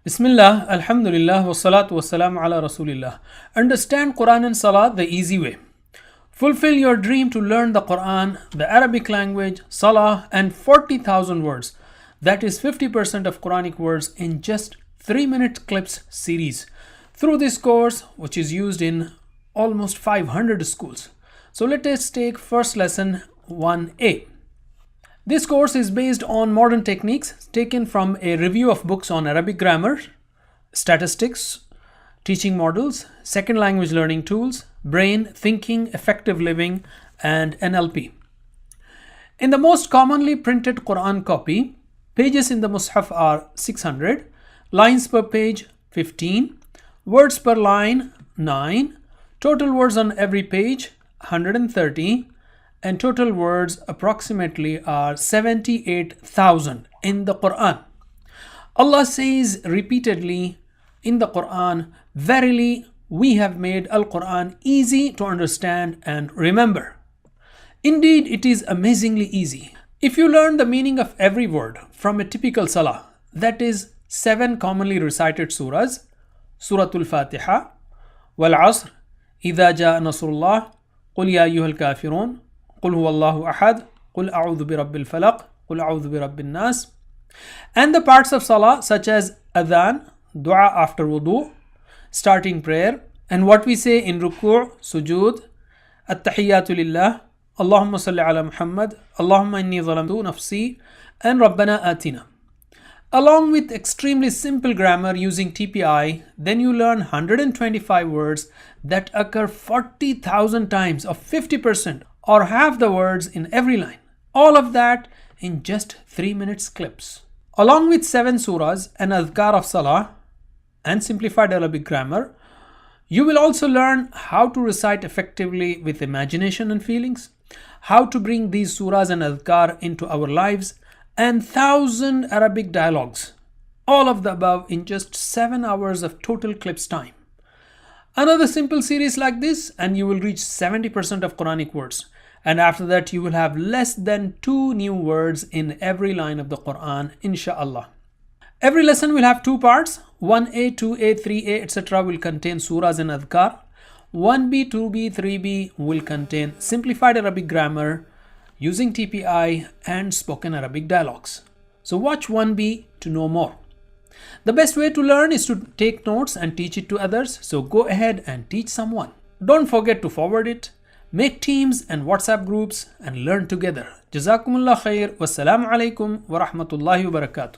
Bismillah, Alhamdulillah, wassalatu wassalamu ala Rasulillah. Understand Quran and Salah the easy way. Fulfill your dream to learn the Quran, the Arabic language, Salah, and 40,000 words. That is 50% of Quranic words in just 3-minute clips series. Through this course, which is used in almost 500 schools. So let us take first lesson 1A. This course is based on modern techniques taken from a review of books on Arabic grammar, statistics, teaching models, second language learning tools, brain, thinking, effective living, and NLP. In the most commonly printed Quran copy, pages in the Mus'haf are 600, lines per page 15, words per line 9, total words on every page 130, and total words approximately are 78,000 in the Quran. Allah says repeatedly in the Quran, "Verily, we have made Al-Quran easy to understand and remember." Indeed, it is amazingly easy. If you learn the meaning of every word from a typical salah, that is 7 commonly recited surahs, Suratul Fatiha, Wal Asr, Idha Jaa Nasrullah, Qul Ya Ayyuhal Kafirun, Qul Huwallahu Ahad, Qul A'udhu bi Rabbil Falaq, Qul A'udhu bi Rabbin Nas, and the parts of salah such as adhan, dua after wudu, starting prayer, and what we say in ruku', sujood, at-tahiyyatu lillah, Allahumma salli ala Muhammad, Allahumma inni zalamtu nafsi, and Rabbana atina. Along with extremely simple grammar using TPI, then you learn 125 words that occur 40,000 times, or 50%, or half the words in every line. All of that in just 3 minutes clips. Along with 7 surahs and adhkar of salah and simplified Arabic grammar, you will also learn how to recite effectively with imagination and feelings, how to bring these surahs and adhkar into our lives, and 1,000 Arabic dialogues. All of the above in just 7 hours of total clips time. Another simple series like this and you will reach 70% of Quranic words. And after that you will have less than 2 new words in every line of the Quran, inshallah. Every lesson will have 2 parts. 1A, 2A, 3A, etc. will contain surahs and adhkar. 1B, 2B, 3B will contain simplified Arabic grammar using TPI and spoken Arabic dialogues. So watch 1B to know more. The best way to learn is to take notes and teach it to others. So go ahead and teach someone. Don't forget to forward it. Make teams and WhatsApp groups and learn together. Jazakumullah khair. Wassalamu alaikum wa rahmatullahi wa barakatuh.